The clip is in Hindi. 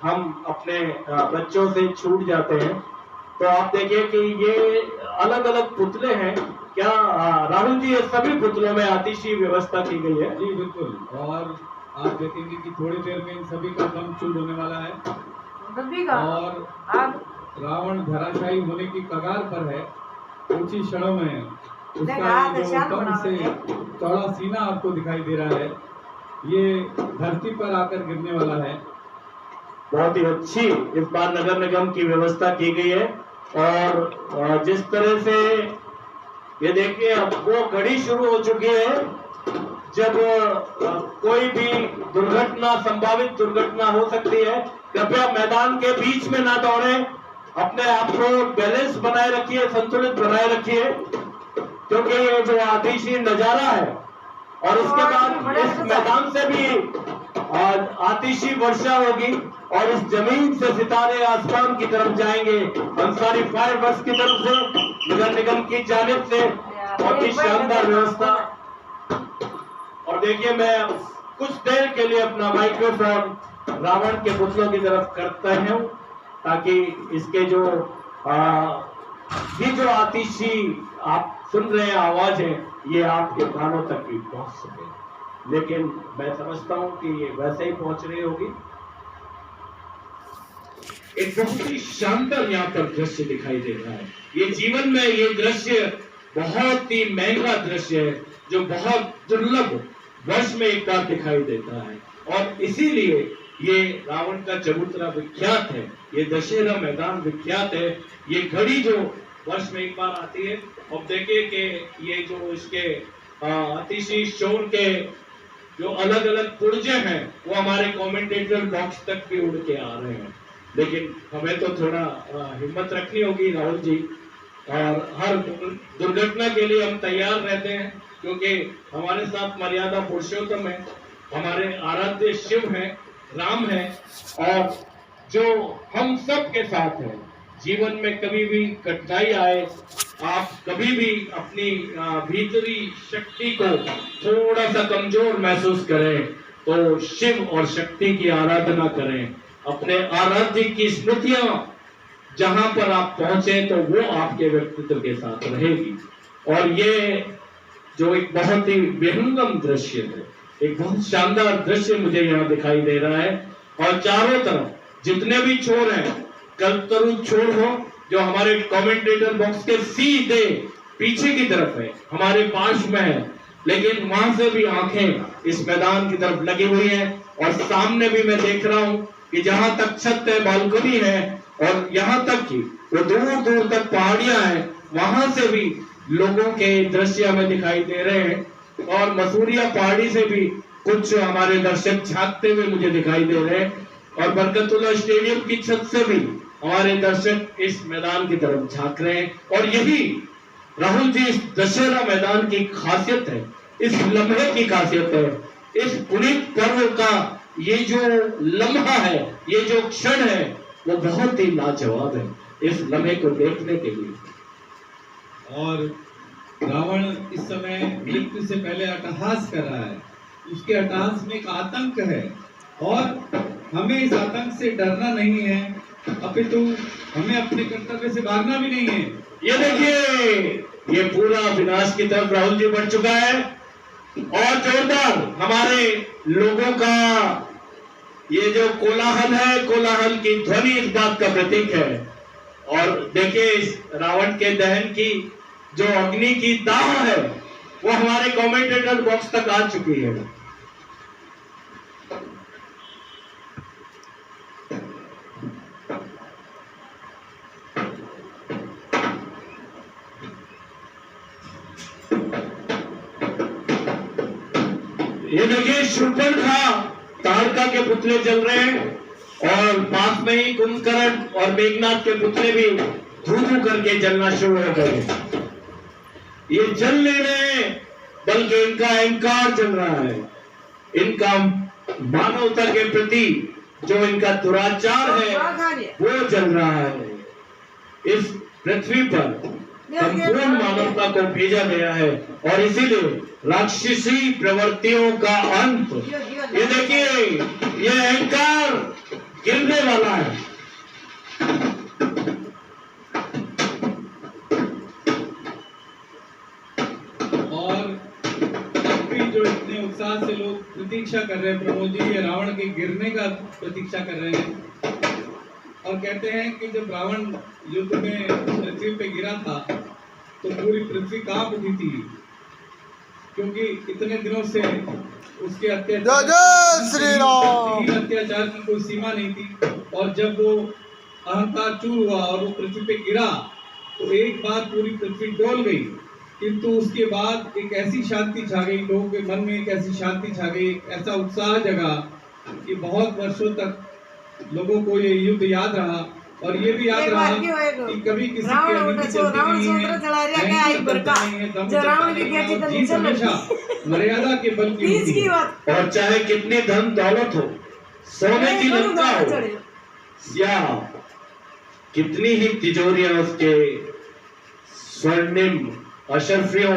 हम अपने बच्चों से छूट जाते हैं। तो आप देखिए कि ये अलग अलग पुतले हैं। क्या राहुल जी, ये सभी पुतलों में आतिशी व्यवस्था की गई है? जी बिल्कुल, और आप देखेंगे कि थोड़ी देर में इन सभी का दम चूर होने वाला है और रावण धराशायी होने की कगार पर है। कुछ ही क्षणों में उसका जो दम से चौड़ा सीना आपको दिखाई दे रहा है, ये धरती पर आकर गिरने वाला है। बहुत ही अच्छी इस बार नगर निगम की व्यवस्था की गई है। और जिस तरह से ये देखिए, अब वो घड़ी शुरू हो चुकी है जब कोई भी दुर्घटना, संभावित दुर्घटना हो सकती है। कृपया मैदान के बीच में ना दौड़ें, अपने आप को बैलेंस बनाए रखिए, संतुलित बनाए रखिए, क्योंकि ये जो आतिशी नजारा है और उसके बाद इस मैदान से भी आतिशी वर्षा होगी और इस जमीन से सितारे आसमान की तरफ जाएंगे। अंसारी फायर वर्क्स की तरफ से, नगर निगम की जानिब से बहुत ही शानदार व्यवस्था। और देखिए, मैं कुछ देर के लिए अपना माइक्रोफोन रावण के पुतलों की तरफ करता हूं, ताकि इसके जो ये जो आतिशी आप सुन रहे हैं आवाज है, ये आपके कानों तक भी पहुंच सके। लेकिन मैं समझता हूं कि ये वैसे ही पहुंच रही होगी। एक बहुत ही शानदार यहाँ पर दृश्य दिखाई दे रहा है। ये जीवन में ये दृश्य बहुत ही महंगा दृश्य है, जो बहुत दुर्लभ वर्ष में एक बार दिखाई देता है। और इसीलिए ये रावण का चबूतरा विख्यात है, ये दशहरा मैदान विख्यात है। ये घड़ी जो वर्ष में एक बार आती है। अब देखिए कि ये जो इसके अतिशी शोर के जो अलग अलग पुर्जे हैं, वो हमारे कमेंटेटर बॉक्स तक भी उड़ के आ रहे हैं। लेकिन हमें तो थोड़ा हिम्मत रखनी होगी राहुल जी, और हर दुर्घटना के लिए हम तैयार रहते हैं, क्योंकि हमारे साथ मर्यादा पुरुषोत्तम है, हमारे आराध्य शिव है, राम है, और जो हम सब के साथ है। जीवन में कभी भी कठिनाई आए, आप कभी भी अपनी भीतरी शक्ति को थोड़ा सा कमजोर महसूस करें, तो शिव और शक्ति की आराधना करें। अपने आराध्य की स्मृतियां जहां पर आप पहुंचे, तो वो आपके व्यक्तित्व के साथ रहेगी। और ये जो एक बहुत ही विहंगम दृश्य है, एक बहुत शानदार दृश्य मुझे यहाँ दिखाई दे रहा है। और चारों तरफ जितने भी छोर हैं, कल्पतरु छोर हो जो हमारे कमेंटेटर बॉक्स के सीधे पीछे की तरफ है, हमारे पास में है, लेकिन वहां से भी आंखें इस मैदान की तरफ लगी हुई हैं। और सामने भी मैं देख रहा हूं कि जहां तक छत है, बालकनी है, और यहाँ तक कि वो दूर दूर तक पहाड़ियां हैं, वहां से भी लोगों के दृश्य हमें दिखाई दे रहे हैं। और मसूरिया पहाड़ी से भी कुछ हमारे दर्शक झांकते हुए मुझे दिखाई दे रहे हैं, और बरकतुल्लाह स्टेडियम की छत से भी हमारे दर्शक इस मैदान की तरफ झांक रहे हैं। और यही राहुल जी इस दशहरा मैदान की खासियत है, इस लम्हे की खासियत है। इस पुनीत पर्व का ये जो लम्हा है, ये जो क्षण है, वो बहुत ही लाजवाब है इस लम्हे को देखने के लिए। और रावण इस समय मृत्यु से पहले अट्टहास कर रहा है, उसके अट्टहास में एक आतंक है, और हमें इस आतंक से डरना नहीं है, अपितु हमें अपने कर्तव्य से भागना भी नहीं है। ये देखिए, ये पूरा विनाश की तरफ राहुल जी बढ़ चुका है, और जोरदार हमारे लोगों का ये जो कोलाहल है, कोलाहल की ध्वनि इस बात का प्रतीक है। और देखिए, इस रावण के दहन की जो अग्नि की दाह है, वो हमारे कमेंटेटर बॉक्स तक आ चुकी है। ये देखिए, शूर्पणखा ताड़का के पुतले जल रहे हैं, और पास में ही कुंभकर्ण और मेघनाथ के पुतले भी धू धू करके जलना शुरू हो गए। ये जल नहीं रहे, बल्कि इनका अहंकार जल रहा है, इनका मानवता के प्रति जो इनका दुराचार है वो जल रहा है। इस पृथ्वी पर संपूर्ण मानवता को भेजा गया है, और इसीलिए राक्षसी प्रवृत्तियों का अंत, ये देखिए, ये अहंकार गिरने वाला है। और अब भी जो इतने उत्साह से लोग प्रतीक्षा कर रहे हैं प्रमोद जी, ये रावण के गिरने का प्रतीक्षा कर रहे हैं और कहते हैं कि जब रावण युद्ध में पृथ्वी पे गिरा था तो पूरी पृथ्वी कांप उठी थी, क्योंकि इतने दिनों से उसके अत्याचार की कोई सीमा नहीं थी। और जब वो अहंकार चूर हुआ और वो पृथ्वी पे गिरा तो एक बार पूरी पृथ्वी डोल गई, किंतु उसके बाद एक ऐसी शांति छा गई, लोगों के मन में एक ऐसी शांति छा गई, ऐसा उत्साह जगा कि बहुत वर्षों तक लोगों को ये युद्ध याद रहा। और ये भी याद रहा कि कभी किसी की अनिति चलती नहीं है, जीत हमेशा मर्यादा के बल की होती है। और चाहे कितनी धन दौलत हो, सोने की लंका हो या कितनी ही तिजोरियां उसके स्वर्णिम अशर्फियों